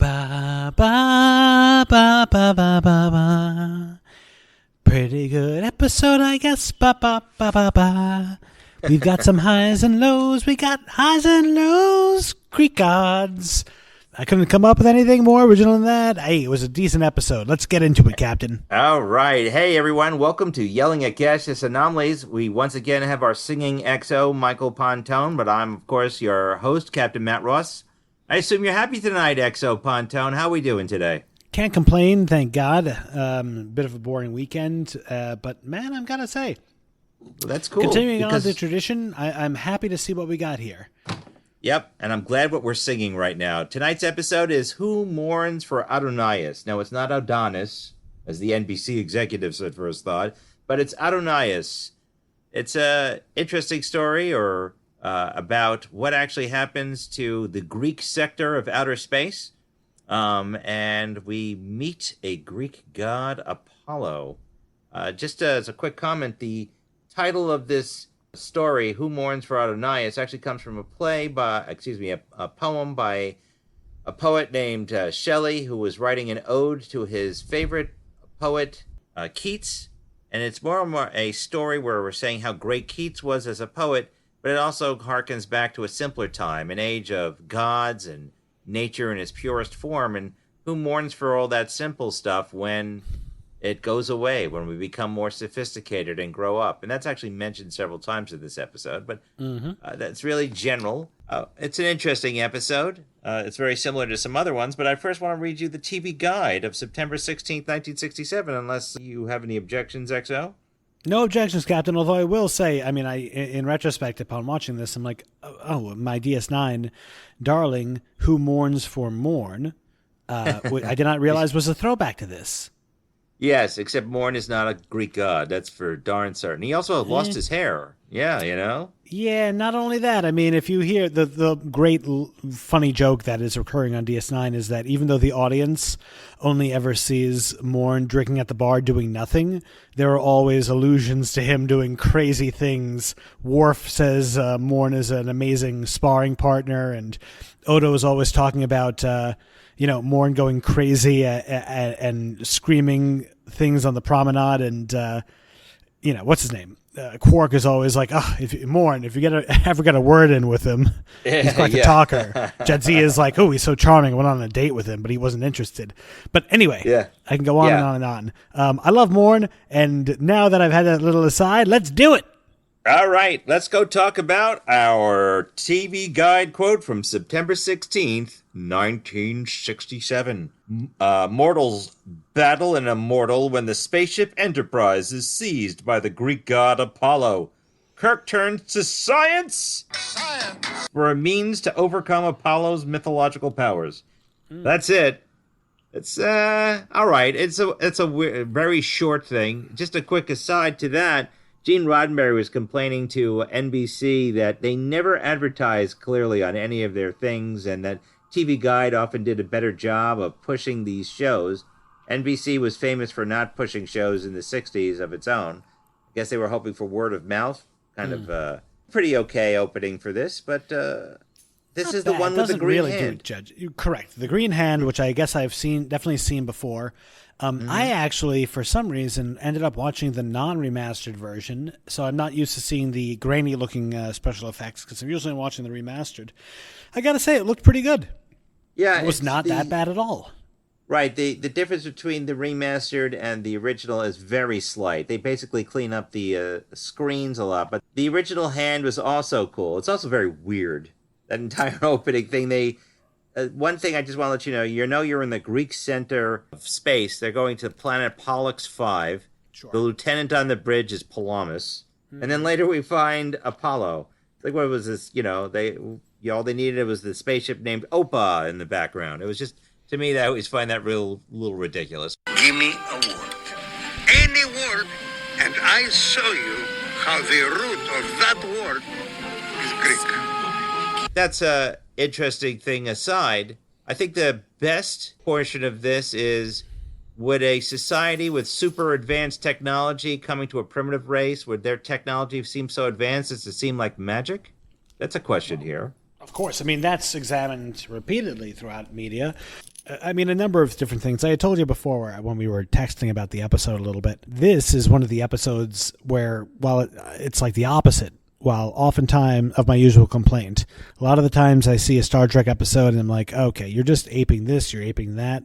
Ba ba ba ba ba ba ba. Pretty good episode, I guess. Ba ba ba ba ba. We've got some highs and lows. We got highs and lows. Greek gods. I couldn't come up with anything more original than that. Hey, it was a decent episode. Let's get into it, Captain. All right. Hey, everyone. Welcome to Yelling at Gaseous Anomalies. We once again have our singing XO, Michael Pontone, but I'm, of course, your host, Captain Matt Ross. I assume you're happy tonight, XO Pontone. How are we doing today? Can't complain, thank God. Bit of a boring weekend, but man, I'm gonna say, well, that's cool. Continuing on the tradition, I'm happy to see what we got here. Yep, and I'm glad what we're singing right now. Tonight's episode is Who Mourns For Adonais. Now, it's not Adonis, as the NBC executives at first thought, but it's Adonais. It's a interesting story about what actually happens to the Greek sector of outer space. And we meet a Greek god, Apollo. Just as a quick comment, the title of this story, Who Mourns For Adonais, actually comes from a poem by a poet named Shelley, who was writing an ode to his favorite poet, Keats. And it's more and more a story where we're saying how great Keats was as a poet, but it also harkens back to a simpler time, an age of gods and nature in its purest form, and who mourns for all that simple stuff when it goes away, when we become more sophisticated and grow up. And that's actually mentioned several times in this episode, but that's really general. It's an interesting episode. It's very similar to some other ones, but I first want to read you the TV guide of September 16th, 1967, unless you have any objections, XO? No objections, Captain, although I will say, I mean, in retrospect, upon watching this, I'm like, oh, my DS9 darling, Who Mourns For Mourn, I did not realize was a throwback to this. Yes, except Mourn is not a Greek god. That's for darn certain. He also lost his hair. Yeah, you know? Yeah, not only that. I mean, if you hear the great funny joke that is recurring on DS9 is that even though the audience only ever sees Mourn drinking at the bar doing nothing, there are always allusions to him doing crazy things. Worf says Mourn is an amazing sparring partner, and Odo is always talking about Mourn going crazy and screaming things on the promenade, and what's his name? Quark is always like, if you ever get a word in with him, he's quite the talker. Jadzia is like, he's so charming. I went on a date with him, but he wasn't interested. But anyway, I can go on and on and on. I love Mourn, and now that I've had that little aside, let's do it. All right, let's go talk about our TV guide quote from September 16th, 1967. Mortals battle an immortal when the spaceship Enterprise is seized by the Greek god Apollo. Kirk turns to science for a means to overcome Apollo's mythological powers. That's it. It's all right. It's a very short thing. Just a quick aside to that. Gene Roddenberry was complaining to NBC that they never advertised clearly on any of their things, and that TV Guide often did a better job of pushing these shows. NBC was famous for not pushing shows in the 60s of its own. I guess they were hoping for word of mouth. Kind of pretty okay opening for this, but this is the one with the green hand. You're correct. The green hand, which I guess I've definitely seen before. I actually, for some reason, ended up watching the non-remastered version, so I'm not used to seeing the grainy-looking special effects, because I'm usually watching the remastered. I gotta say, it looked pretty good. Yeah, it was not that bad at all. Right, the difference between the remastered and the original is very slight. They basically clean up the screens a lot, but the original hand was also cool. It's also very weird, that entire opening thing. One thing I just want to let you know, you're in the Greek center of space. They're going to planet Pollux V. Sure. The lieutenant on the bridge is Pollux. And then later we find Apollo. Like, what was this? All they needed was the spaceship named Opa in the background. It was just, to me, I always find that little ridiculous. Give me a word. Any word, and I show you how the root of that word is Greek. That's a interesting thing aside. I think the best portion of this is, would a society with super advanced technology coming to a primitive race, would their technology seem so advanced as to seem like magic? That's a question here. Of course. I mean, that's examined repeatedly throughout media. I mean, a number of different things. I told you before when we were texting about the episode a little bit. This is one of the episodes where, while it's like the opposite, while oftentimes of my usual complaint, a lot of the times I see a Star Trek episode and I'm like, okay, you're just aping this, you're aping that.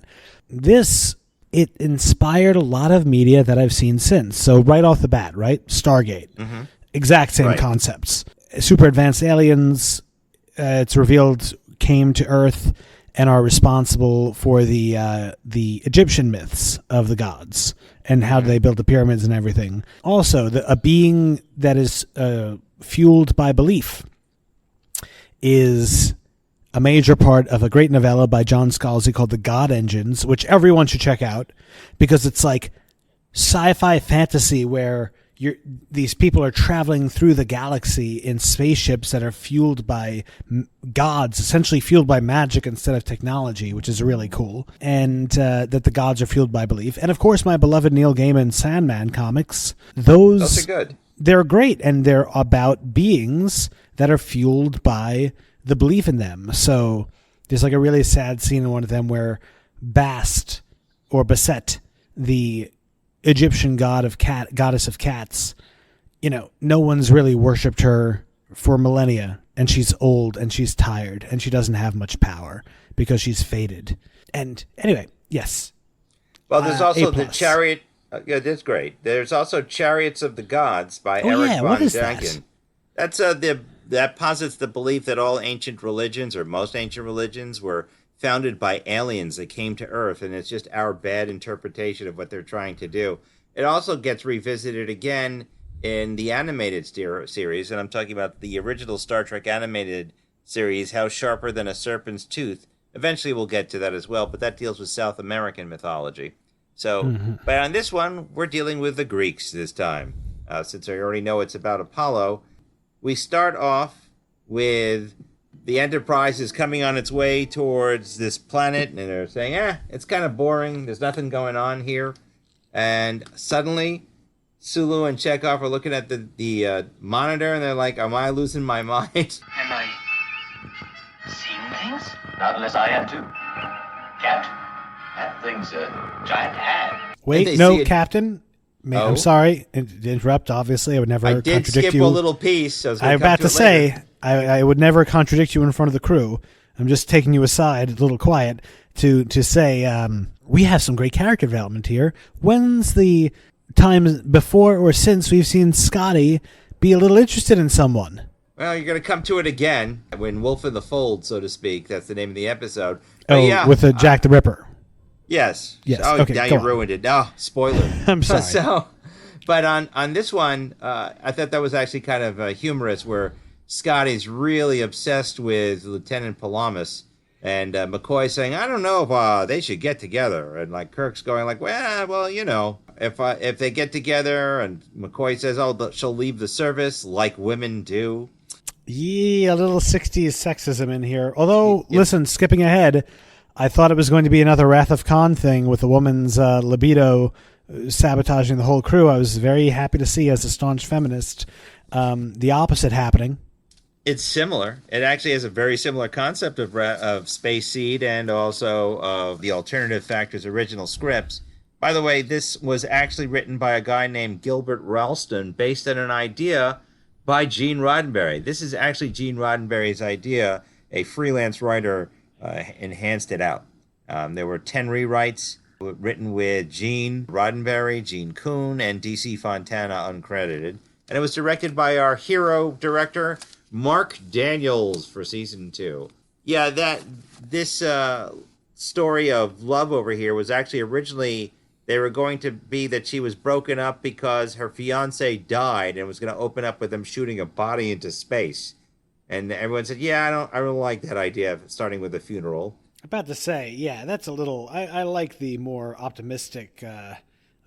This, it inspired a lot of media that I've seen since. So right off the bat, right? Stargate. Mm-hmm. Exact same concepts. Super advanced aliens, it's revealed, came to Earth and are responsible for the Egyptian myths of the gods and how they built the pyramids and everything. Also, a being that is fueled by belief is a major part of a great novella by John Scalzi called The God Engines, which everyone should check out because it's like sci-fi fantasy where these people are traveling through the galaxy in spaceships that are fueled by gods, essentially fueled by magic instead of technology, which is really cool. And that the gods are fueled by belief. And of course, my beloved Neil Gaiman Sandman comics. Those are good. They're great, and they're about beings that are fueled by the belief in them. So there's like a really sad scene in one of them where Bast or Basset, the Egyptian goddess of cats, no one's really worshipped her for millennia, and she's old and she's tired and she doesn't have much power because she's faded. And anyway, yes. Well, there's also the Chariot. Yeah, that's great. There's also Chariots of the Gods by Eric von Däniken. That's that posits the belief that all ancient religions, or most ancient religions, were founded by aliens that came to Earth, and it's just our bad interpretation of what they're trying to do. It also gets revisited again in the animated series, and I'm talking about the original Star Trek animated series, How Sharper Than a Serpent's Tooth. Eventually we'll get to that as well, but that deals with South American mythology. So, but on this one, we're dealing with the Greeks this time. Since I already know it's about Apollo, we start off with the Enterprise is coming on its way towards this planet, and they're saying, it's kind of boring. There's nothing going on here. And suddenly, Sulu and Chekhov are looking at the monitor, and they're like, am I losing my mind? Am I seeing things? Not unless I am too. Captain, that thing's a giant hat. Wait, no, Captain. I'm sorry to interrupt. Obviously, I would never contradict you. I did skip a little piece. I was about to say, I would never contradict you in front of the crew. I'm just taking you aside, a little quiet, to say we have some great character development here. When's the time before or since we've seen Scotty be a little interested in someone? Well, you're going to come to it again when Wolf in the Fold, so to speak. That's the name of the episode. With Jack the Ripper. Yes. Oh, okay, now you ruined it. Oh, spoiler. I'm sorry. But on this one, I thought that was actually kind of humorous, where Scotty's really obsessed with Lieutenant Palamas, and McCoy's saying, I don't know if they should get together. And like Kirk's going like, well, if they get together, and McCoy says, she'll leave the service like women do. Yeah, a little 60s sexism in here. Although, listen, skipping ahead, I thought it was going to be another Wrath of Khan thing with a woman's libido sabotaging the whole crew. I was very happy to see, as a staunch feminist, the opposite happening. It's similar. It actually has a very similar concept of Space Seed, and also of the Alternative Factors original scripts. By the way, this was actually written by a guy named Gilbert Ralston, based on an idea by Gene Roddenberry. This is actually Gene Roddenberry's idea. A freelance writer enhanced it out. There were 10 rewrites written with Gene Roddenberry, Gene Kuhn, and D.C. Fontana uncredited. And it was directed by our hero director, Mark Daniels, for season 2. Yeah, this story of love over here was actually originally, they were going to be that she was broken up because her fiance died, and was going to open up with them shooting a body into space. And everyone said, I don't like that idea of starting with a funeral. About to say, that's a little, I like the more optimistic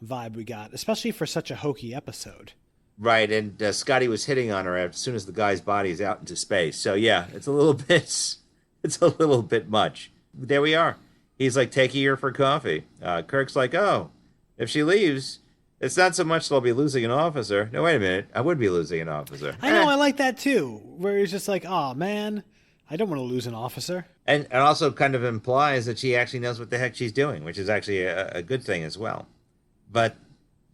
vibe we got, especially for such a hokey episode. Right, and Scotty was hitting on her as soon as the guy's body is out into space. So it's a little bit much. There we are. He's like taking her for coffee. Kirk's like, if she leaves, it's not so much that I'll be losing an officer. No, wait a minute. I would be losing an officer. I know, I like that too. Where he's just like, oh man, I don't want to lose an officer. And also kind of implies that she actually knows what the heck she's doing, which is actually a good thing as well. But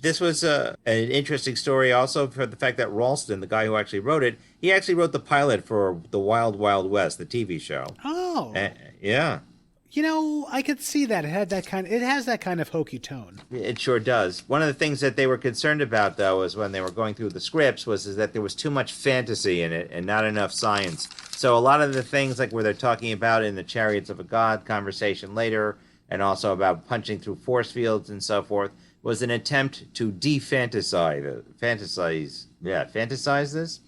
this was an interesting story also for the fact that Ralston, the guy who actually wrote it, he actually wrote the pilot for The Wild Wild West, the TV show. Oh. Yeah. You know, I could see that. It has that kind of hokey tone. It sure does. One of the things that they were concerned about, though, is when they were going through the scripts, is that there was too much fantasy in it and not enough science. So a lot of the things, like where they're talking about in the Chariots of a God conversation later, and also about punching through force fields and so forth, was an attempt to fantasize this.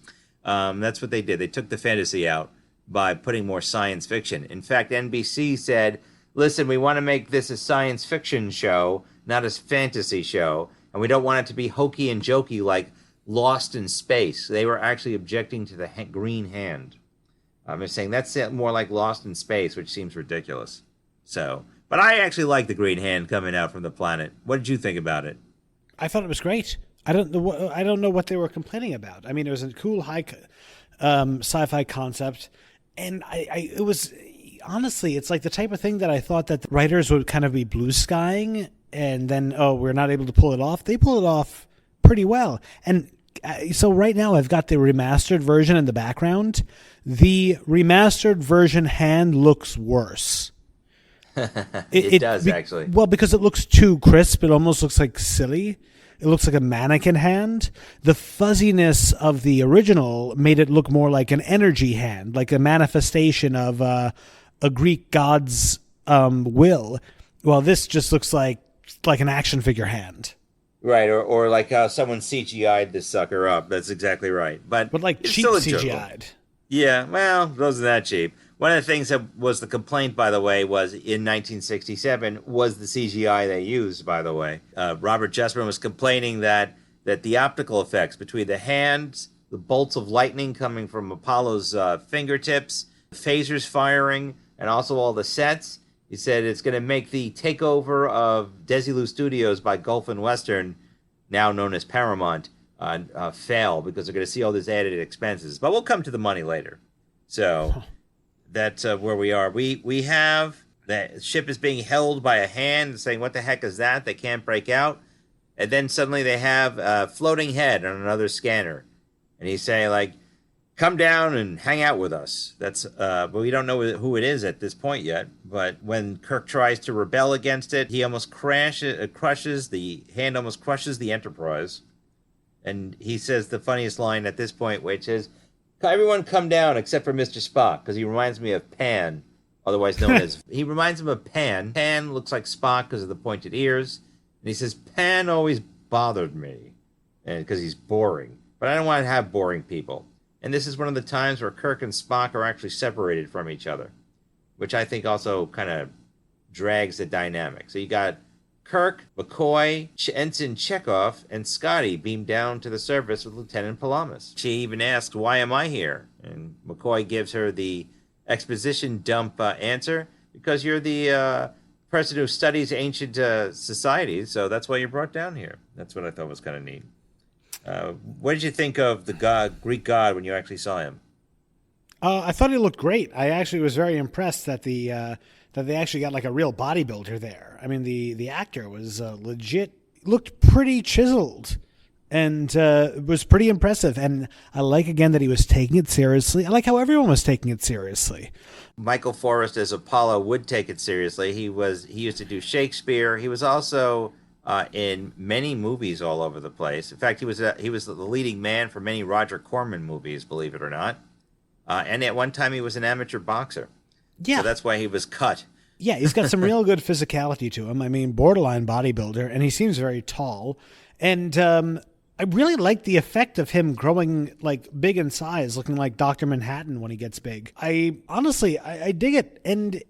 That's what they did. They took the fantasy out by putting more science fiction. In fact, NBC said, listen, we want to make this a science fiction show, not a fantasy show, and we don't want it to be hokey and jokey like Lost in Space. They were actually objecting to the green hand. I'm saying that's more like Lost in Space, which seems ridiculous. So, but I actually like the green hand coming out from the planet. What did you think about it? I thought it was great. I don't know what they were complaining about. I mean, it was a cool high sci-fi concept. And it was, honestly, it's like the type of thing that I thought that the writers would kind of be blue skying and then, we're not able to pull it off. They pull it off pretty well. And so right now I've got the remastered version in the background. The remastered version hand looks worse. It does, actually. Well, because it looks too crisp. It almost looks like silly. It looks like a mannequin hand. The fuzziness of the original made it look more like an energy hand, like a manifestation of a Greek god's will. Well, this just looks like an action figure hand. Right, or like how someone CGI'd this sucker up. That's exactly right. But like it's cheap still CGI'd. Yeah, well, it wasn't that cheap. One of the things that was the complaint, by the way, was in 1967 was the CGI they used, by the way. Robert Justman was complaining that the optical effects between the hands, the bolts of lightning coming from Apollo's fingertips, phasers firing, and also all the sets, he said it's going to make the takeover of Desilu Studios by Gulf and Western, now known as Paramount, fail because they're going to see all these added expenses. But we'll come to the money later. So... That's where we are. We have the ship is being held by a hand saying, what the heck is that? They can't break out. And then suddenly they have a floating head on another scanner. And he's saying, like, come down and hang out with us. That's but we don't know who it is at this point yet. But when Kirk tries to rebel against it, he almost crushes the hand almost crushes the Enterprise. And he says the funniest line at this point, which is, everyone come down except for Mr. Spock, because he reminds me of Pan, otherwise known as... He reminds him of Pan. Pan looks like Spock because of the pointed ears. And he says, Pan always bothered me, because he's boring. But I don't want to have boring people. And this is one of the times where Kirk and Spock are actually separated from each other, which I think also kind of drags the dynamic. So you got Kirk, McCoy, Ensign Chekhov, and Scotty beam down to the surface with Lieutenant Palamas. She even asks, why am I here? And McCoy gives her the exposition dump answer, because you're the person who studies ancient societies, so that's why you're brought down here. That's what I thought was kind of neat. What did you think of the Greek god when you actually saw him? I thought he looked great. I actually was very impressed that that they actually got like a real bodybuilder there. I mean, the actor was legit, looked pretty chiseled, and was pretty impressive. And I like, again, that he was taking it seriously. I like how everyone was taking it seriously. Michael Forrest as Apollo would take it seriously. He used to do Shakespeare. He was also in many movies all over the place. In fact, he was the leading man for many Roger Corman movies, believe it or not. And at one time, he was an amateur boxer. Yeah. So that's why he was cut. Yeah, he's got some real good physicality to him. I mean, borderline bodybuilder, and he seems very tall. And I really like the effect of him growing like big in size, looking like Dr. Manhattan when he gets big. I dig it. And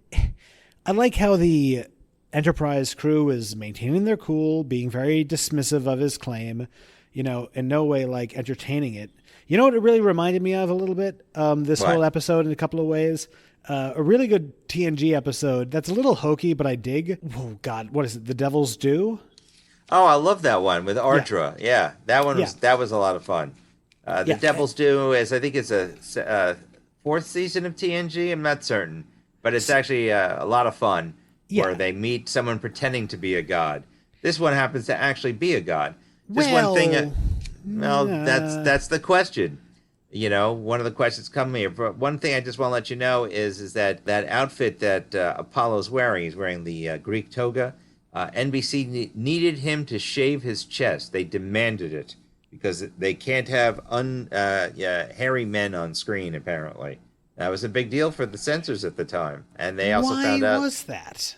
I like how the Enterprise crew is maintaining their cool, being very dismissive of his claim, in no way like entertaining it. You know what it really reminded me of a little bit? This whole episode in a couple of ways. A really good TNG episode that's a little hokey, but I dig. Oh, God, what is it? The Devil's Due? Oh, I love that one with Ardra. Yeah, that one was a lot of fun. The Devil's Due is, I think it's a fourth season of TNG. I'm not certain, but it's actually a lot of fun where they meet someone pretending to be a god. This one happens to actually be a god. Just one thing. That's the question. You know, one of the questions come here. But one thing I just want to let you know is that outfit that Apollo's wearing, he's wearing the Greek toga. NBC needed him to shave his chest. They demanded it because they can't have hairy men on screen, apparently. That was a big deal for the censors at the time. And they also found out... Why was that?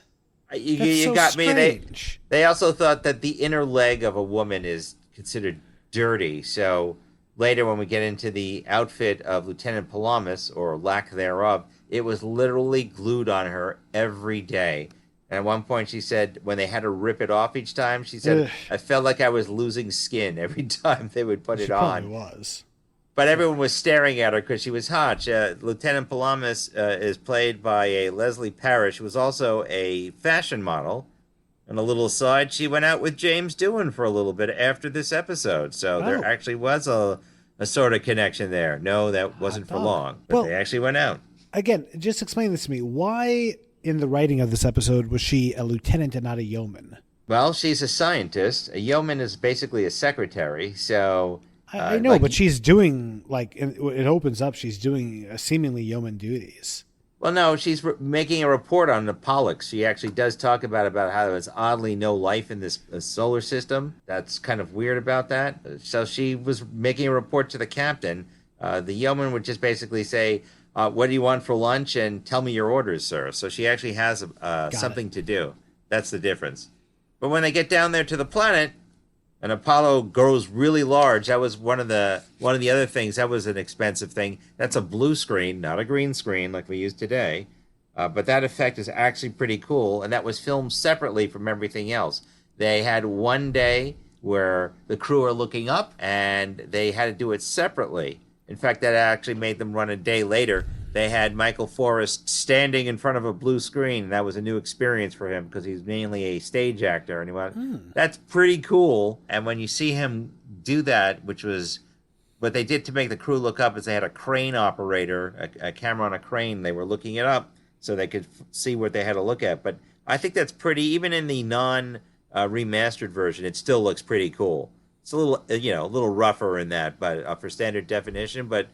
You got me. They also thought that the inner leg of a woman is considered dirty. So later when we get into the outfit of Lieutenant Pollux, or lack thereof, it was literally glued on her every day. And at one point she said, when they had to rip it off each time, she said, I felt like I was losing skin every time they would put it on. Probably was. But everyone was staring at her because she was hot. Lieutenant Pollux is played by a Leslie Parrish, who was also a fashion model. On a little aside, she went out with James Doohan for a little bit after this episode. So there actually was a sort of connection there. No, that wasn't for long. But they actually went out. Again, just explain this to me. Why, in the writing of this episode, was she a lieutenant and not a yeoman? Well, she's a scientist. A yeoman is basically a secretary. So... I know, but she's doing, it opens up, she's doing seemingly yeoman duties. Well, no, she's making a report on the Pollux. She actually does talk about how there's oddly no life in this solar system. That's kind of weird about that. So she was making a report to the captain. The yeoman would just basically say, what do you want for lunch? And tell me your orders, sir. So she actually has something to do. That's the difference. But when they get down there to the planet, and Apollo grows really large. That was one of the other things. That was an expensive thing. That's a blue screen, not a green screen like we use today. But that effect is actually pretty cool, and that was filmed separately from everything else. They had one day where the crew are looking up, and they had to do it separately. In fact, that actually made them run a day later. They had Michael Forrest standing in front of a blue screen. That was a new experience for him because he's mainly a stage actor. And he went, that's pretty cool. And when you see him do that, which was what they did to make the crew look up, is they had a crane operator, a camera on a crane. They were looking it up so they could see what they had to look at. But I think that's pretty, even in the non-remastered version, it still looks pretty cool. It's a little, a little rougher in that, but for standard definition, but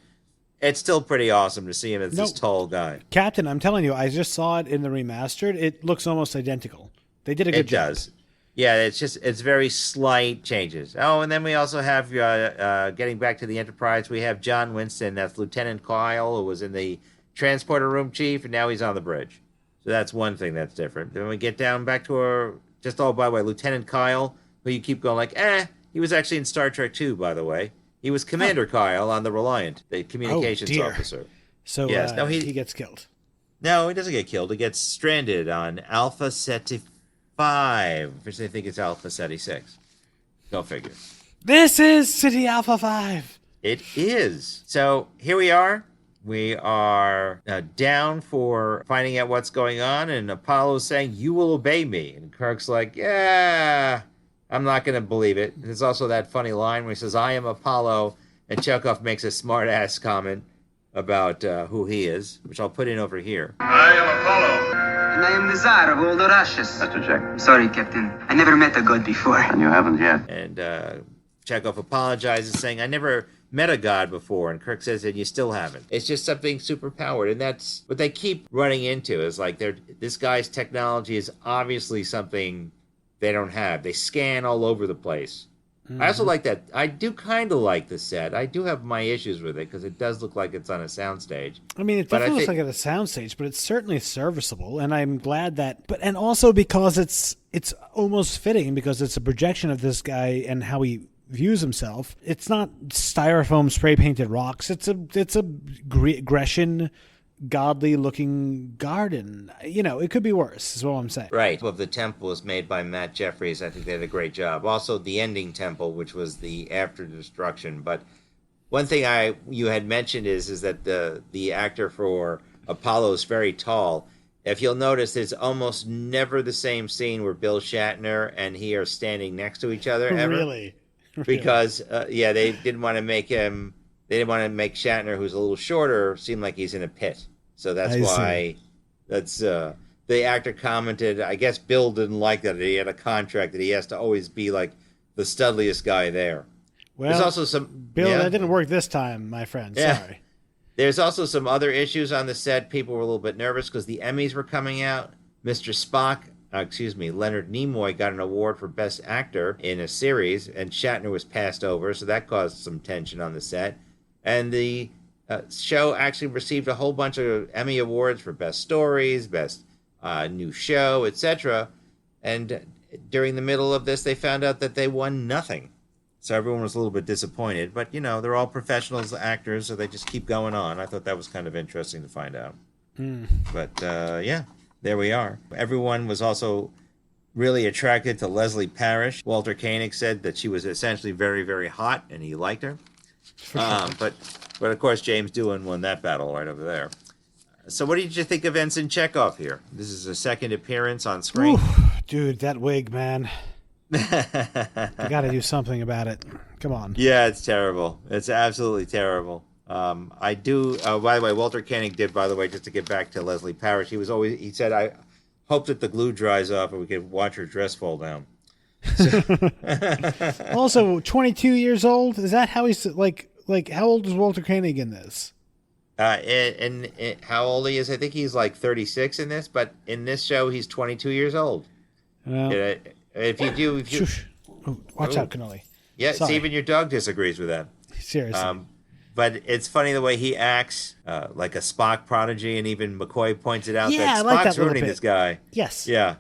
it's still pretty awesome to see him as this tall guy. Captain, I'm telling you, I just saw it in the remastered. It looks almost identical. They did a good job. It does. Yeah, it's very slight changes. Oh, and then we also have, getting back to the Enterprise, we have John Winston. That's Lieutenant Kyle, who was in the transporter room chief, and now he's on the bridge. So that's one thing that's different. Then we get down back to by the way, Lieutenant Kyle, who you keep going like, he was actually in Star Trek 2, by the way. He was Commander Kyle on the Reliant, the communications officer. So yes, he gets killed. No, he doesn't get killed. He gets stranded on Alpha Ceti 5, which they think is Alpha Ceti 6. Go figure. This is City Alpha 5. It is. So here we are. We are down for finding out what's going on, and Apollo's saying, you will obey me. And Kirk's like, yeah, I'm not going to believe it. There's also that funny line where he says, I am Apollo, and Chekhov makes a smart-ass comment about who he is, which I'll put in over here. I am Apollo. And I am the Tsar of all the Russias. Mr. Chekhov. Sorry, Captain. I never met a god before. And you haven't yet. And Chekhov apologizes, saying, I never met a god before. And Kirk says, and you still haven't. It's just something super powered. And that's what they keep running into, is like this guy's technology is obviously something they don't have. They scan all over the place. Mm-hmm. I also like that. I do kind of like the set. I do have my issues with it because it does look like it's on a soundstage. I mean, it definitely looks like it's a soundstage, but it's certainly serviceable. And I'm glad that, and also because it's almost fitting because it's a projection of this guy and how he views himself. It's not styrofoam spray painted rocks. It's a Grecian, godly looking garden. It could be worse, is what I'm saying. Right. Of the temple was made by Matt Jeffries. I think they did a great job. Also, the ending temple, which was the after destruction. But one thing you had mentioned is that the actor for Apollo is very tall. If you'll notice, there's almost never the same scene where Bill Shatner and he are standing next to each other ever. Really? Because, they didn't want to make him... they didn't want to make Shatner, who's a little shorter, seem like he's in a pit. So that's why. That's the actor commented. I guess Bill didn't like that he had a contract that he has to always be like the studliest guy there. Well, there's also some Bill. That didn't work this time, my friend. Yeah. Sorry. There's also some other issues on the set. People were a little bit nervous because the Emmys were coming out. Mr. Spock, Leonard Nimoy got an award for Best Actor in a series, and Shatner was passed over, so that caused some tension on the set. And the show actually received a whole bunch of Emmy awards for Best Stories, Best New Show, etc. And during the middle of this, they found out that they won nothing. So everyone was a little bit disappointed. But, they're all professionals, actors, so they just keep going on. I thought that was kind of interesting to find out. But, there we are. Everyone was also really attracted to Leslie Parrish. Walter Koenig said that she was essentially very, very hot, and he liked her. But of course, James Doohan won that battle right over there. So what did you think of Ensign Chekhov here? This is a second appearance on screen. Oof, dude, that wig, man. You got to do something about it. Come on. Yeah, it's terrible. It's absolutely terrible. I do. By the way, Walter Koenig did. By the way, just to get back to Leslie Parrish, he said, "I hope that the glue dries off and we can watch her dress fall down." Also, 22 years old. Is that how he's like? How old is Walter Koenig in this? And how old he is? I think he's like 36 in this, but in this show, he's 22 years old. Well, watch out, Cannoli. Yeah, Sorry. see, even your dog disagrees with that. Seriously. But it's funny the way he acts like a Spock prodigy, and even McCoy pointed out Yeah, that I like Spock's that little ruining bit. this guy. Yes. Yeah.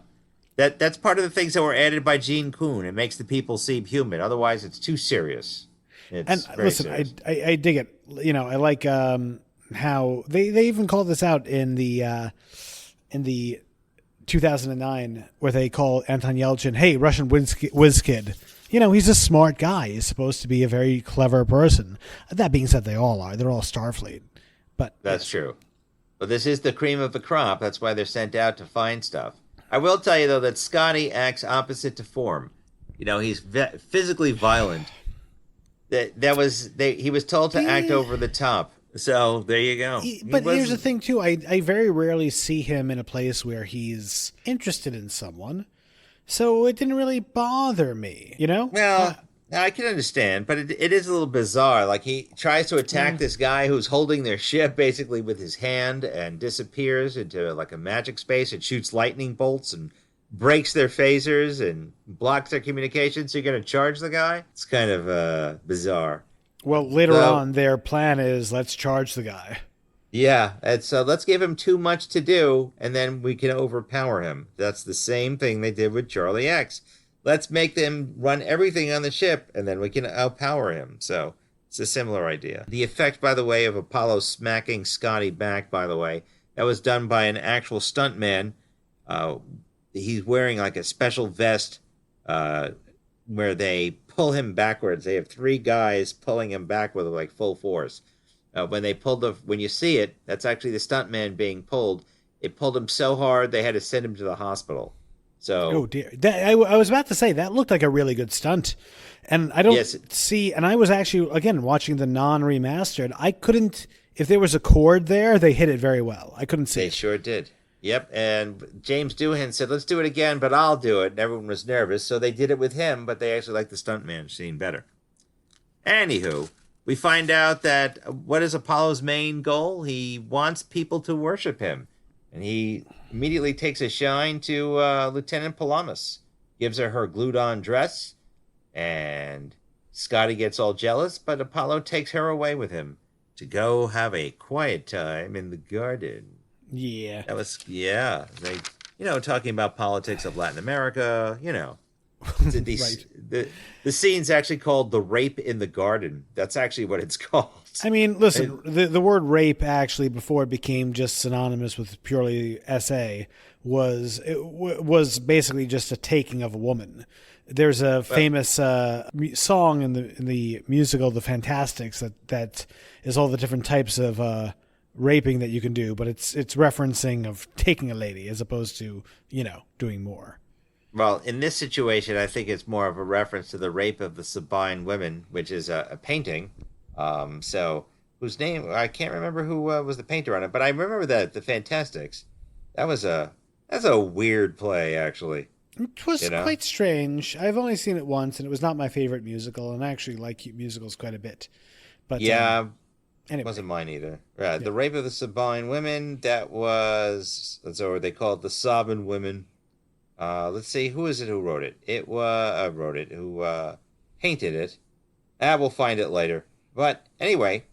That's part of the things that were added by Gene Kuhn. It makes the people seem human. Otherwise, it's too serious. It's And very listen, serious. I dig it. I like how they even called this out in the 2009 where they call Anton Yelchin, "Hey, Russian whiz kid." He's a smart guy. He's supposed to be a very clever person. That being said, they all are. They're all Starfleet. But That's true. But this is the cream of the crop. That's why they're sent out to find stuff. I will tell you, though, that Scotty acts opposite to form. He's physically violent. He was told to act over the top. So there you go. But here's the thing, too. I very rarely see him in a place where he's interested in someone. So it didn't really bother me, Well, I can understand, but it is a little bizarre. Like, he tries to attack this guy who's holding their ship basically with his hand and disappears into like a magic space and shoots lightning bolts and breaks their phasers and blocks their communication. So you're going to charge the guy? It's kind of bizarre. Well, later on, their plan is let's charge the guy. Yeah, and so let's give him too much to do, and then we can overpower him. That's the same thing they did with Charlie X. Let's make them run everything on the ship, and then we can outpower him. So it's a similar idea. The effect, by the way, of Apollo smacking Scotty back, by the way, that was done by an actual stuntman. He's wearing like a special vest where they pull him backwards. They have 3 guys pulling him back with like full force. When you see it, that's actually the stuntman being pulled. It pulled him so hard they had to send him to the hospital. So, oh dear, I was about to say that looked like a really good stunt, and I don't see. And I was actually again watching the non-remastered. I couldn't. If there was a cord there, they hit it very well. I couldn't see. They sure did. Yep, and James Doohan said, "Let's do it again, but I'll do it." And everyone was nervous, so they did it with him. But they actually liked the stuntman scene better. Anywho. We find out that what is Apollo's main goal? He wants people to worship him. And he immediately takes a shine to Lieutenant Palamas. Gives her glued-on dress. And Scotty gets all jealous, but Apollo takes her away with him to go have a quiet time in the garden. Yeah. That was, They, talking about politics of Latin America, Right. The scene's actually called The Rape in the Garden. That's actually what it's called. I mean, listen, the word rape actually, before it became just synonymous with purely SA, was basically just a taking of a woman. There's a famous song in the musical The Fantastics that is all the different types of raping that you can do, but it's referencing of taking a lady as opposed to, doing more. Well, in this situation, I think it's more of a reference to the rape of the Sabine women, which is a painting So whose name I can't remember who was the painter on it, but I remember that the Fantastics. That's a weird play, actually. It was You know? quite strange. I've only seen it once, and it was not my favorite musical, and I actually like musicals quite a bit. But Yeah, anyway, wasn't mine either. Right, yeah. The Rape of the Sabine Women. That was that's what they call it, the Sabine Women. Let's see, who is it who wrote it? It was wrote it who painted it. We'll find it later. But anyway,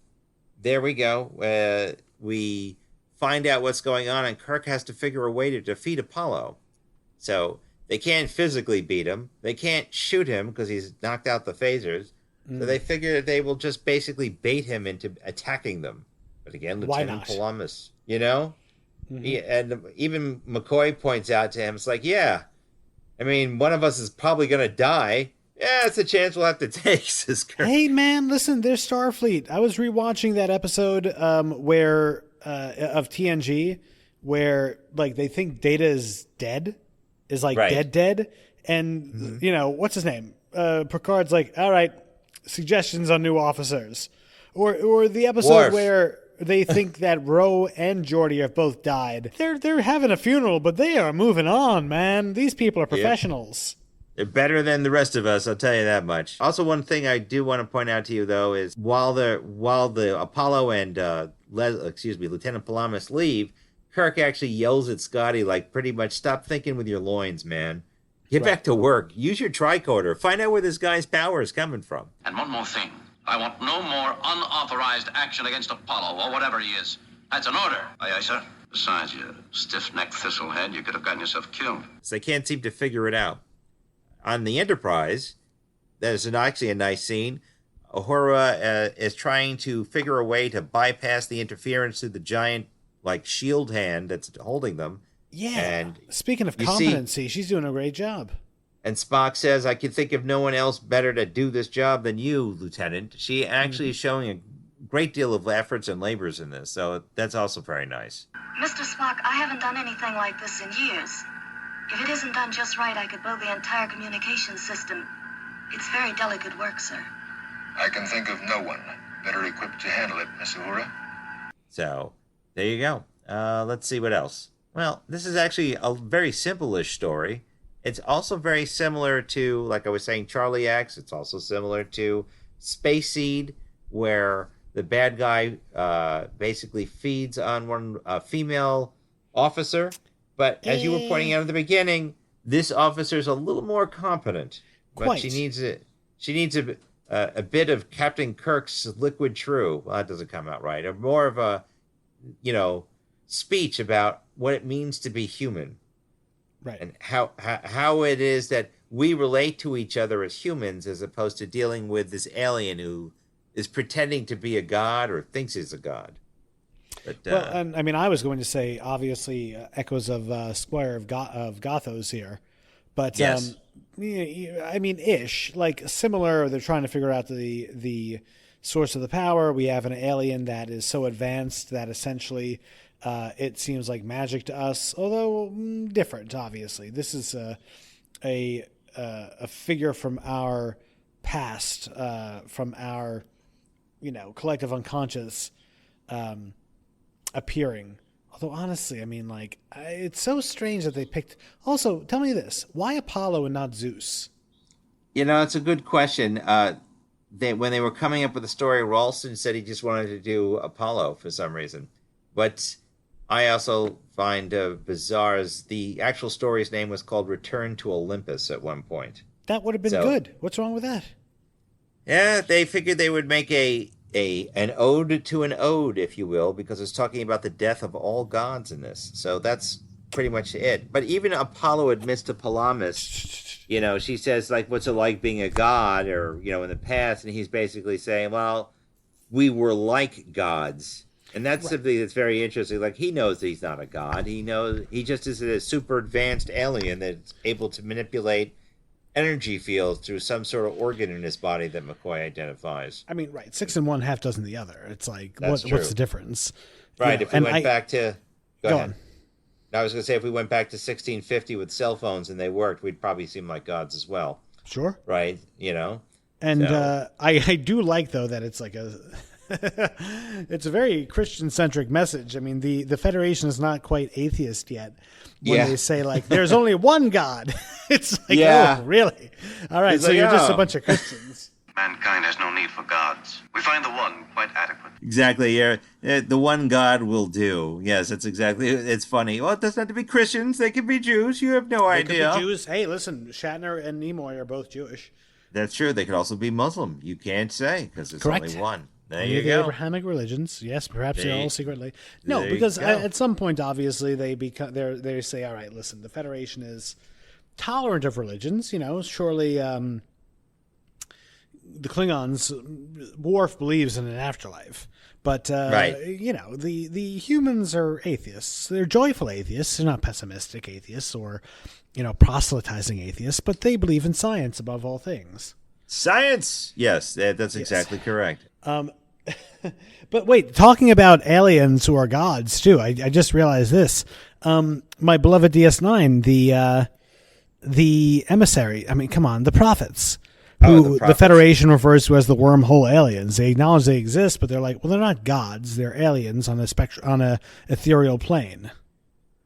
there we go. We find out what's going on, and Kirk has to figure a way to defeat Apollo. So they can't physically beat him. They can't shoot him because he's knocked out the phasers. So they figure they will just basically bait him into attacking them. But again, Why Lieutenant not? Pollux, and even McCoy points out to him, it's like, yeah, I mean, one of us is probably going to die. Yeah, it's a chance we'll have to take, says Kirk. Hey man, listen, there's Starfleet. I was rewatching that episode where of TNG where like they think Data is dead, is like Right. dead, and what's his name? Picard's like, all right, suggestions on new officers, or the episode Worf. where they think that Ro and Geordi have both died. They're having a funeral, but they are moving on, man. These people are professionals. They're better than the rest of us, I'll tell you that much. Also, one thing I do want to point out to you, though, is while the Apollo and Lieutenant Palamas leave, Kirk actually yells at Scotty, like, pretty much, stop thinking with your loins, man. Get back to work. Use your tricorder. Find out where this guy's power is coming from. And one more thing. I want no more unauthorized action against Apollo or whatever he is. That's an order. Aye, aye, sir. Besides, you stiff-necked thistlehead, you could have gotten yourself killed. So they can't seem to figure it out. On the Enterprise, there's actually a nice scene. Uhura is trying to figure a way to bypass the interference through the giant, like, shield hand that's holding them. Yeah. And speaking of you competency, she's doing a great job. And Spock says, I can think of no one else better to do this job than you, Lieutenant. She actually is showing a great deal of efforts and labors in this, so that's also very nice. Mr. Spock, I haven't done anything like this in years. If it isn't done just right, I could blow the entire communications system. It's very delicate work, sir. I can think of no one better equipped to handle it, Miss Uhura. So, there you go. Let's see what else. Well, this is actually a very simple-ish story. It's also very similar to, like I was saying, Charlie X. It's also similar to Space Seed, where the bad guy basically feeds on one female officer. But as you were pointing out at the beginning, this officer is a little more competent. But Quite. she needs a bit of Captain Kirk's liquid true. Well, that doesn't come out right. Or more of a, speech about what it means to be human. Right. And how it is that we relate to each other as humans as opposed to dealing with this alien who is pretending to be a god or thinks he's a god. But, Well, and I mean, I was going to say, obviously, echoes of Squire of Gothos here. But, Yes. I mean, ish. Like, similar, they're trying to figure out the source of the power. We have an alien that is so advanced that essentially it seems like magic to us, although different, obviously. This is a figure from our past, from our, collective unconscious appearing. Although, honestly, I mean, like, it's so strange that they picked... Also, tell me this. Why Apollo and not Zeus? it's a good question. When they were coming up with the story, Ralston said he just wanted to do Apollo for some reason. But I also find bizarre as the actual story's name was called Return to Olympus at one point. That would have been good. What's wrong with that? Yeah, they figured they would make an ode to an ode, if you will, because it's talking about the death of all gods in this. So that's pretty much it. But even Apollo admits to Palamas, she says, like, what's it like being a god or, in the past? And he's basically saying, well, we were like gods. And that's something that's very interesting. Like, he knows that he's not a god. He knows he just is a super advanced alien that's able to manipulate energy fields through some sort of organ in his body that McCoy identifies. I mean, right, 6 in one, half dozen the other. It's like, That's what's true. the difference? Right, if we went back to... Go ahead. on. I was going to say, if we went back to 1650 with cell phones and they worked, we'd probably seem like gods as well. Sure. Right, And So- I do like, though, that it's like it's a very Christian-centric message. I mean, the Federation is not quite atheist yet when they say, like, there's only one God. It's like, Yeah. oh, really? All right, It's so like, you're just a oh. bunch of Christians. Mankind has no need for gods. We find the one quite adequate. Exactly. Yeah, the one God will do. Yes, that's exactly. It's funny. Well, it doesn't have to be Christians. They can be Jews. You have no They could idea. be Jews. Hey, listen, Shatner and Nimoy are both Jewish. That's true. They could also be Muslim. You can't say because there's Correct. only one. There Only you the go. Abrahamic religions, yes, perhaps There they're you- all secretly. No, there you because go. at some point, obviously, they say, all right, listen, the Federation is tolerant of religions. You know, surely the Klingons, Worf believes in an afterlife, but Right. you know, the humans are atheists. They're joyful atheists. They're not pessimistic atheists or, you know, proselytizing atheists, but they believe in science above all things. Science. Yes, that's exactly correct. But wait, talking about aliens who are gods too, I just realized this. My beloved DS9, the emissary. I mean, come on, the prophets, who the prophets. Federation refers to as the wormhole aliens. They acknowledge they exist, but they're like, well, they're not gods. They're aliens on a on a ethereal plane.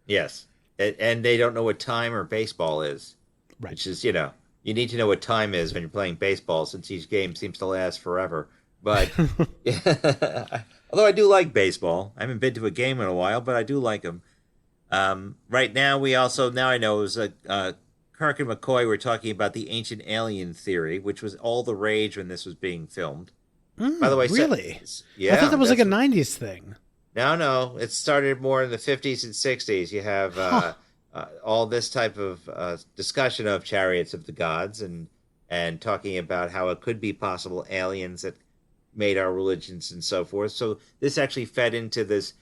Yes, and they don't know what time or baseball is, Right. which is, you know, you need to know what time is when you're playing baseball, since each game seems to last forever. But although I do like baseball, I haven't been to a game in a while, but I do like them. Right now, now I know it was Kirk and McCoy were talking about the ancient alien theory, which was all the rage when this was being filmed. By the way, Really? yeah, I thought that was like a that's- '90s thing. No, it started more in the 50s and 60s. You have all this type of discussion of chariots of the gods and talking about how it could be possible aliens that made our religions and so forth. So this actually fed into this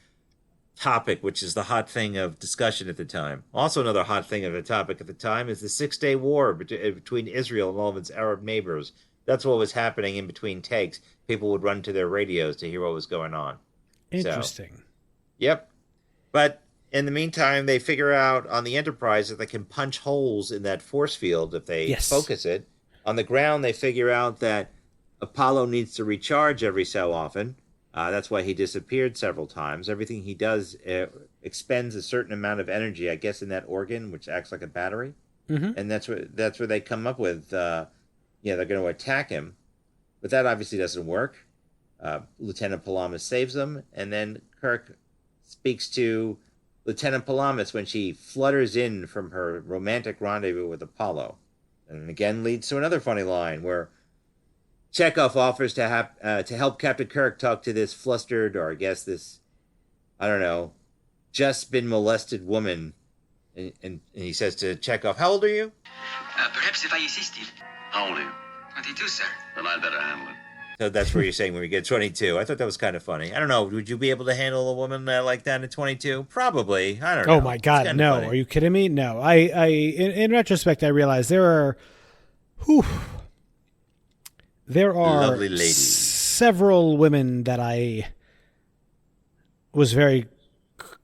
topic, which is the hot thing of discussion at the time. Also, another hot thing of the topic at the time is the Six-Day War between Israel and all of its Arab neighbors. That's what was happening in between takes. People would run to their radios to hear what was going on. Interesting. Yep. But in the meantime, they figure out on the Enterprise that they can punch holes in that force field if they Yes. focus it. On the ground, they figure out that Apollo needs to recharge every so often. That's why he disappeared several times. Everything he does expends a certain amount of energy, I guess, in that organ, which acts like a battery. Mhm. And that's where they come up with, they're going to attack him. But that obviously doesn't work. Lieutenant Palamas saves them, and then Kirk speaks to Lieutenant Palamas when she flutters in from her romantic rendezvous with Apollo. And again leads to another funny line where Chekhov offers to help Captain Kirk talk to this flustered, or I guess this, I don't know, just been molested woman. And he says to Chekhov, "How old are you?" Perhaps if I insisted. How old are you? 22, sir. Then I'd better handle it. So that's where you're saying when we get 22. I thought that was kind of funny. I don't know. Would you be able to handle a woman like that at 22? Probably. I don't know. Oh my It's God, kinda no! funny. Are you kidding me? No. In retrospect, I realize there are Lovely ladies. several women that I was very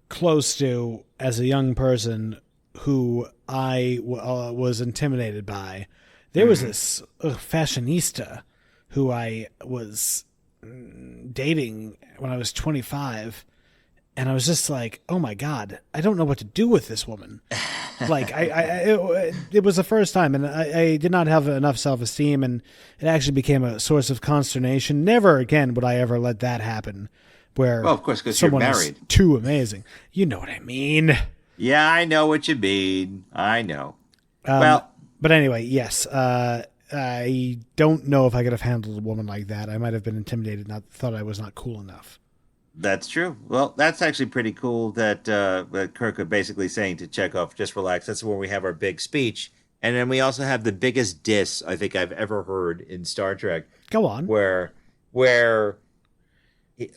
close to as a young person who I was intimidated by. There was this fashionista who I was dating when I was 25, and I was just like, oh my God, I don't know what to do with this woman. Like, it was the first time, and I did not have enough self-esteem, and it actually became a source of consternation. Never again would I ever let that happen, where Well, of course, 'cause you're someone is married. too amazing. You know what I mean. Yeah, I know what you mean. I know. But anyway, yes, I don't know if I could have handled a woman like that. I might have been intimidated, thought I was not cool enough. That's true. Well, that's actually pretty cool that Kirk is basically saying to Chekhov, just relax. That's where we have our big speech. And then we also have the biggest diss I think I've ever heard in Star Trek, Go on. where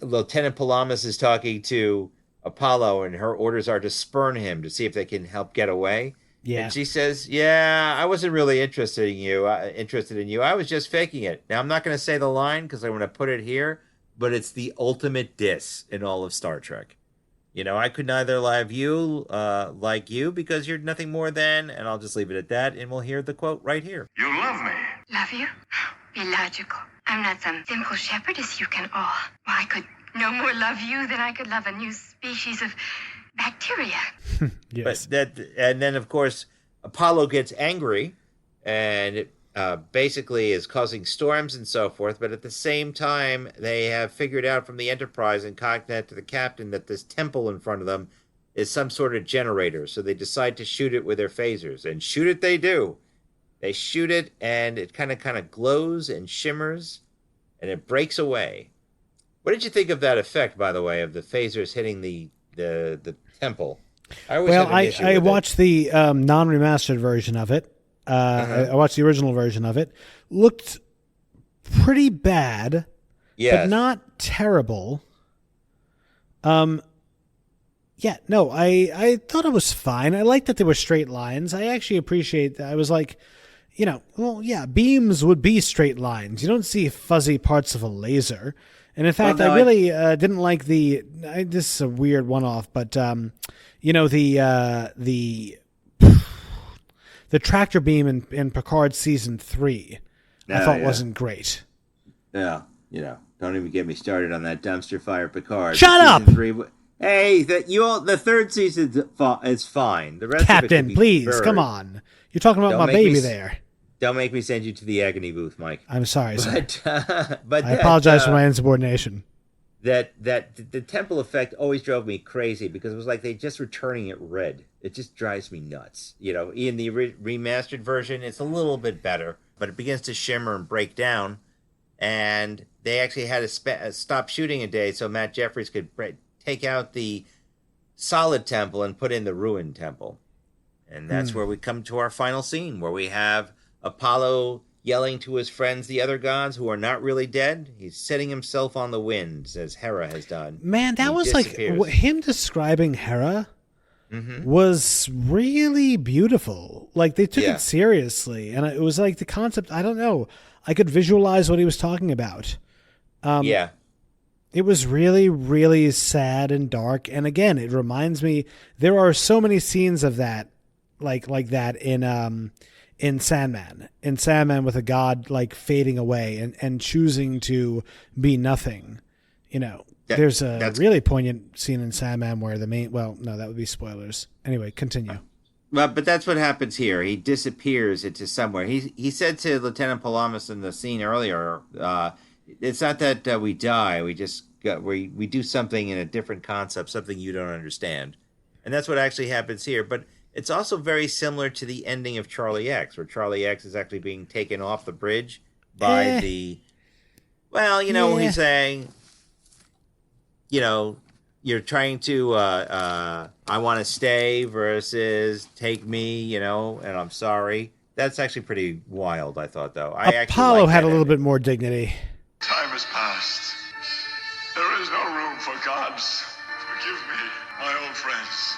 Lieutenant Palamas is talking to Apollo, and her orders are to spurn him to see if they can help get away. Yeah. And she says, "Yeah, I wasn't really interested in you. I was just faking it." Now, I'm not going to say the line because I'm going to put it here, but it's the ultimate diss in all of Star Trek. You know, I could neither love you like you because you're nothing more than, and I'll just leave it at that, and we'll hear the quote right here. You love me. Love you? Be logical. I'm not some simple shepherdess you can awe. Well, I could no more love you than I could love a new species of bacteria. Yes. And then of course Apollo gets angry, and it basically is causing storms and so forth. But at the same time, they have figured out from the Enterprise and cognate to the captain that this temple in front of them is some sort of generator. So they decide to shoot it with their phasers, and shoot it they do. They shoot it, and it kind of glows and shimmers, and it breaks away. What did you think of that effect, by the way, of the phasers hitting the temple? I watched the non-remastered version of it. I watched the original version of it. Looked pretty bad, but not terrible. I thought it was fine. I liked that there were straight lines. I actually appreciate that. I was like, beams would be straight lines. You don't see fuzzy parts of a laser. And in fact, I really didn't like this is a weird one-off, but the tractor beam in Picard season 3, I thought wasn't great. Yeah, don't even get me started on that dumpster fire Picard. Shut up! 3, hey, the third season is fine. The rest Captain, of it please, come on. You're talking about my baby there. Don't make me send you to the agony booth, Mike. I'm sorry, sir. But I apologize for my insubordination. That the temple effect always drove me crazy, because it was like they just were turning it red. It just drives me nuts. In the remastered version, it's a little bit better, but it begins to shimmer and break down. And they actually had to stop shooting a day so Matt Jeffries could take out the solid temple and put in the ruined temple. And that's where we come to our final scene, where we have Apollo yelling to his friends, the other gods, who are not really dead. He's setting himself on the winds, as Hera has done. Man, that was disappears. Like him describing Hera was really beautiful. Like they took it seriously, and it was like the concept. I don't know. I could visualize what he was talking about. It was really, really sad and dark. And again, it reminds me, there are so many scenes of that, like that in Sandman. In Sandman, with a god like fading away and choosing to be nothing. There's a really poignant scene in Sandman where that would be spoilers. Anyway, continue. Well, but that's what happens here. He disappears into somewhere. He said to Lieutenant Palamas in the scene earlier, it's not that we die. We just we do something in a different concept, something you don't understand. And that's what actually happens here. But it's also very similar to the ending of Charlie X, where Charlie X is actually being taken off the bridge by the... Well, he's saying, you're trying to, I want to stay versus take me, and I'm sorry. That's actually pretty wild, I thought, though. Apollo had a little bit more dignity. Time has passed. There is no room for gods. Forgive me, my old friends.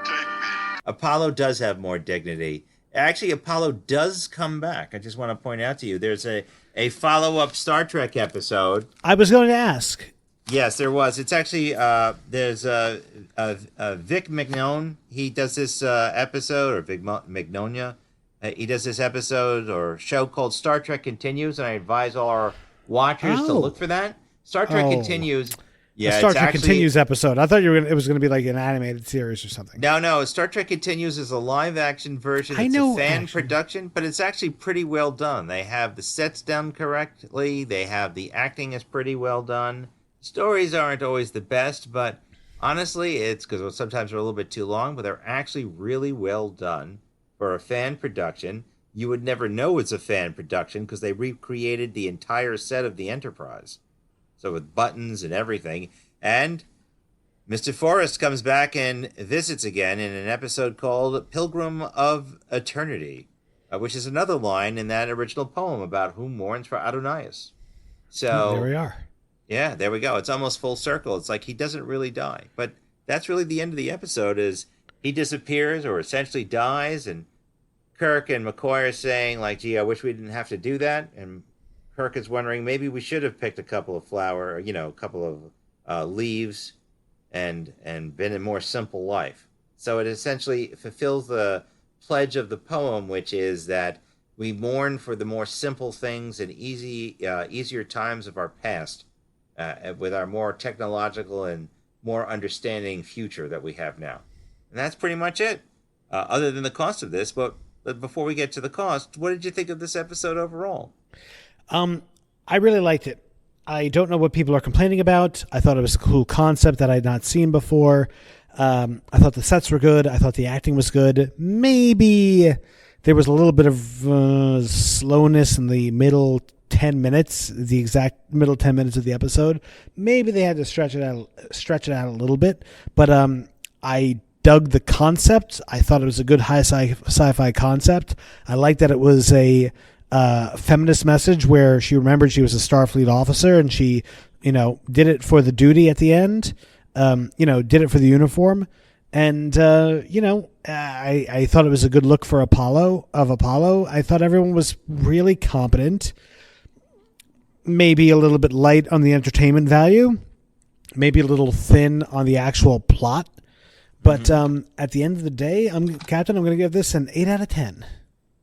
Take me. Apollo does have more dignity. Actually, Apollo does come back. I just want to point out to you, there's a follow-up Star Trek episode. I was going to ask. Yes, there was. It's actually, there's Vic Mignone. He does this episode, or Vic Mignonia. He does this episode or show called Star Trek Continues, and I advise all our watchers to look for that. Star Trek Continues. Yeah, Star Trek Continues episode. I thought it was going to be like an animated series or something. No. Star Trek Continues is a live-action version. It's a fan production, but it's actually pretty well done. They have the sets done correctly. They have the acting is pretty well done. Stories aren't always the best, but honestly, it's because sometimes they're a little bit too long, but they're actually really well done for a fan production. You would never know it's a fan production because they recreated the entire set of the Enterprise. So with buttons and everything. And Mr. Forrest comes back and visits again in an episode called Pilgrim of Eternity, which is another line in that original poem about who mourns for Adonais. So there we are. Yeah, there we go. It's almost full circle. It's like he doesn't really die. But that's really the end of the episode, is he disappears or essentially dies, and Kirk and McCoy are saying, like, gee, I wish we didn't have to do that. And Kirk is wondering, maybe we should have picked a couple of a couple of leaves and been a more simple life. So it essentially fulfills the pledge of the poem, which is that We mourn for the more simple things and easier times of our past, with our more technological and more understanding future that we have now. And that's pretty much it, other than the cost of this. But before we get to the cost, what did you think of this episode overall? I really liked it. I don't know what people are complaining about. I thought it was a cool concept that I had not seen before. I thought the sets were good. I thought the acting was good. Maybe there was a little bit of slowness in the middle 10 minutes, the exact middle 10 minutes of the episode. Maybe they had to stretch it out a little bit. But I dug the concept. I thought it was a good high sci-fi concept. I liked that it was a feminist message where she remembered she was a Starfleet officer and she, did it for the duty at the end, did it for the uniform. And, I thought it was a good look for Apollo. I thought everyone was really competent, maybe a little bit light on the entertainment value, maybe a little thin on the actual plot. But at the end of the day, Captain, I'm going to give this an 8 out of 10.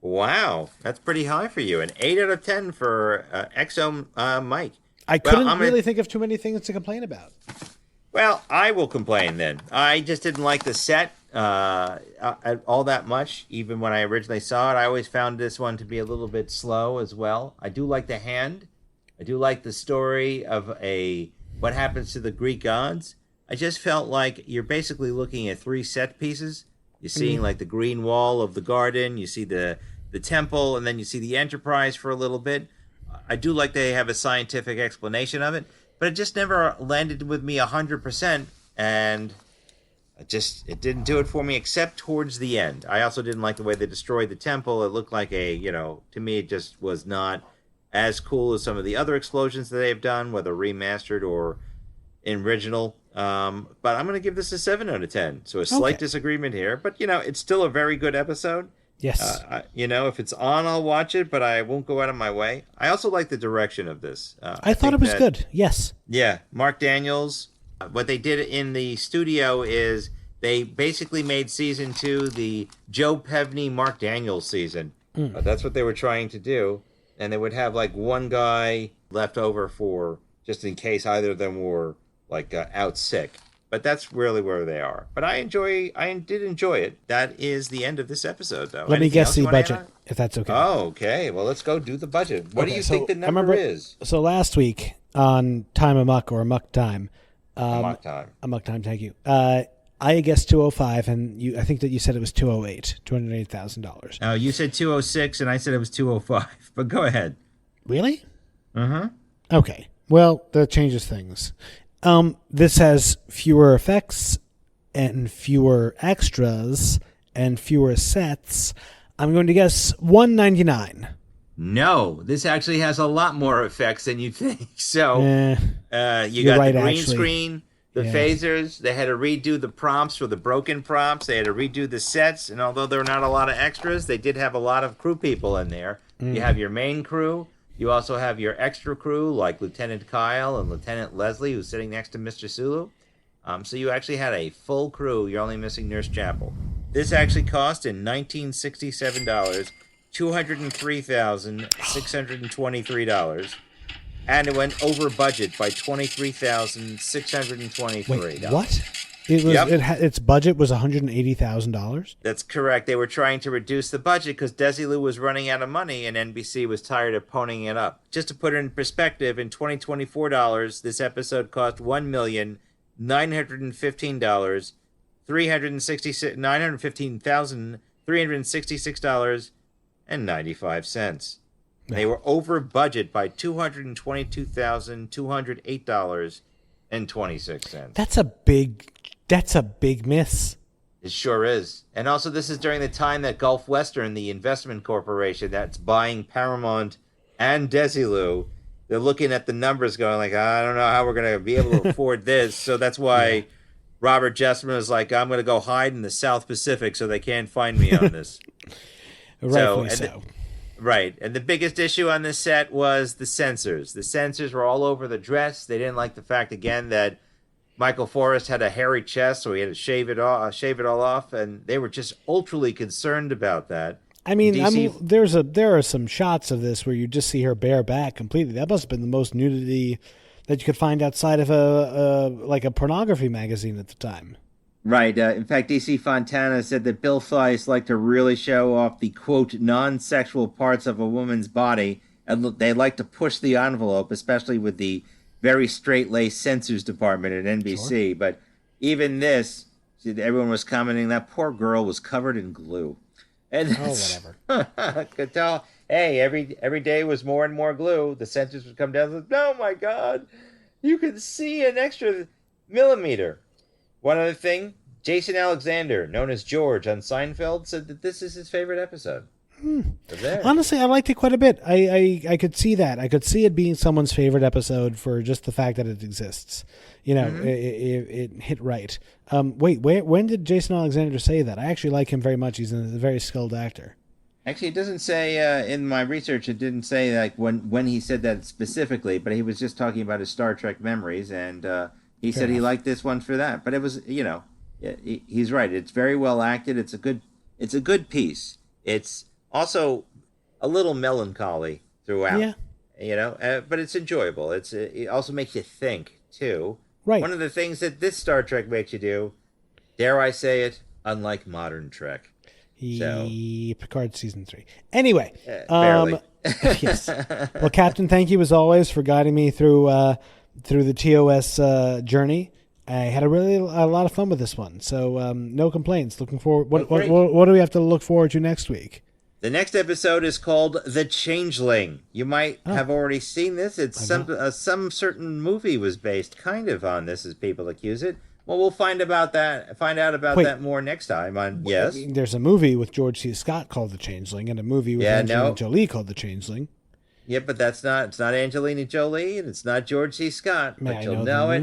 Wow, that's pretty high for you. An 8 out of 10 for Exo Mike. I couldn't really think of too many things to complain about. Well, I will complain then. I just didn't like the set all that much, even when I originally saw it. I always found this one to be a little bit slow as well. I do like the hand. I do like the story of what happens to the Greek gods. I just felt like you're basically looking at 3 set pieces. You're seeing like the green wall of the garden. You see the temple, and then you see the Enterprise for a little bit. I do like they have a scientific explanation of it, but it just never landed with me 100%, and it didn't do it for me except towards the end. I also didn't like the way they destroyed the temple. It looked like to me it just was not as cool as some of the other explosions that they've done, whether remastered or original. But I'm going to give this a 7 out of 10. So a slight disagreement here, but it's still a very good episode. Yes. If it's on, I'll watch it, but I won't go out of my way. I also like the direction of this. I thought it was good. Yes. Yeah. Mark Daniels. What they did in the studio is they basically made season 2 the Joe Pevney, Mark Daniels season. That's what they were trying to do. And they would have like one guy left over for just in case either of them were out sick. But that's really where they are. But I did enjoy it. That is the end of this episode, though. Let me guess the budget, if that's okay. Oh, okay. Well, let's go do the budget. What do you think the number is? So last week on Time Amok or Amok Time. Amok Time. Amok Time, thank you. I guessed 205, and I think that you said it was 208, $208,000. Oh, you said 206, and I said it was 205. But go ahead. Really? Uh-huh. Okay. Well, that changes things. This has fewer effects and fewer extras and fewer sets. I'm going to guess $199. No, this actually has a lot more effects than you think. So you got the green screen, the phasers. They had to redo the prompts for the broken prompts. They had to redo the sets. And although there were not a lot of extras, they did have a lot of crew people in there. You have your main crew. You also have your extra crew, like Lieutenant Kyle and Lieutenant Leslie, who's sitting next to Mr. Sulu. So you actually had a full crew. You're only missing Nurse Chapel. This actually cost in $1967, $203,623. And it went over budget by $23,623. Wait, what? Its budget was $180,000. That's correct. They were trying to reduce the budget because Desilu was running out of money, and NBC was tired of ponying it up. Just to put it in perspective, in 2024 dollars, this episode cost $1,915,366 $915,366.95. They were over budget by $222,208.26. That's a big miss. It sure is. And also, this is during the time that Gulf Western, the investment corporation that's buying Paramount and Desilu, they're looking at the numbers going like, I don't know how we're going to be able to afford this. So that's why Robert Jessman is like, I'm going to go hide in the South Pacific so they can't find me on this. Rightfully so. Right. And the biggest issue on this set was the censors. The censors were all over the dress. They didn't like the fact, again, that Michael Forrest had a hairy chest, so he had to shave it all off, and they were just ultrally concerned about that. I mean, DC there are some shots of this where you just see her bare back completely. That must have been the most nudity that you could find outside of a pornography magazine at the time. Right. In fact, DC Fontana said that Bill Theiss liked to really show off the, quote, non-sexual parts of a woman's body, and they like to push the envelope, especially with the very straight-laced censors department at NBC. Sure. But even this, everyone was commenting that poor girl was covered in glue. And whatever. Could tell, hey, every day was more and more glue. The censors would come down and say, oh, my God, you can see an extra millimeter. One other thing, Jason Alexander, known as George on Seinfeld, said that this is his favorite episode. So honestly, I liked it quite a bit. I could see that. I could see it being someone's favorite episode for just the fact that it exists. You know, it hit right. Wait, when did Jason Alexander say that? I actually like him very much. He's a very skilled actor. Actually, it doesn't say in my research. It didn't say like when he said that specifically, but he was just talking about his Star Trek memories, and he said he liked this one for that. But it was, you know, he's right. It's very well acted. It's a good piece. It's also a little melancholy throughout. Yeah. You know, but it's enjoyable. It also makes you think too. Right. One of the things that this Star Trek makes you do, dare I say it, unlike modern Trek. So, Picard season 3. Anyway, barely. Yes. Well, Captain, thank you as always for guiding me through the TOS journey. I had a lot of fun with this one, so no complaints. Looking forward. What do we have to look forward to next week? The next episode is called The Changeling. You might have already seen this. It's some certain movie was based kind of on this, as people accuse it. Well, we'll find out about that more next time on Yes. There's a movie with George C. Scott called The Changeling, and a movie with Angelina Jolie called The Changeling. Yeah, but it's not Angelina Jolie, and it's not George C. Scott. But you'll know it.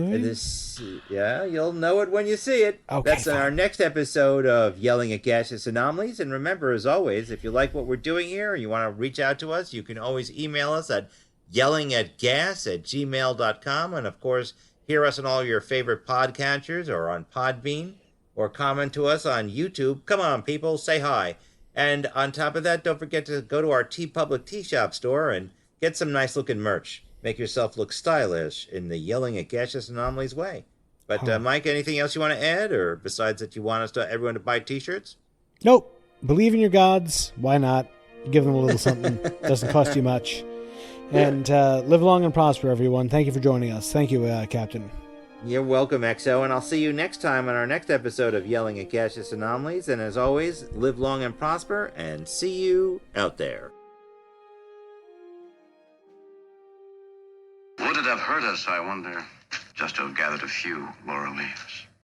You'll know it when you see it. Okay, that's in our next episode of Yelling at Gaseous Anomalies. And remember, as always, if you like what we're doing here and you want to reach out to us, you can always email us at yellingatgas@gmail.com. And, of course, hear us on all your favorite podcatchers or on Podbean, or comment to us on YouTube. Come on, people, say hi. And on top of that, don't forget to go to our TeePublic Tea Shop store and get some nice-looking merch. Make yourself look stylish in the Yelling at Gaseous Anomalies way. But, Mike, anything else you want to add, or besides that you want everyone to buy T-shirts? Nope. Believe in your gods. Why not? Give them a little something. Doesn't cost you much. And live long and prosper, everyone. Thank you for joining us. Thank you, Captain. You're welcome, XO, and I'll see you next time on our next episode of Yelling at Gaseous Anomalies. And as always, live long and prosper, and see you out there. Would it have hurt us, I wonder, just to have gathered a few laurel leaves?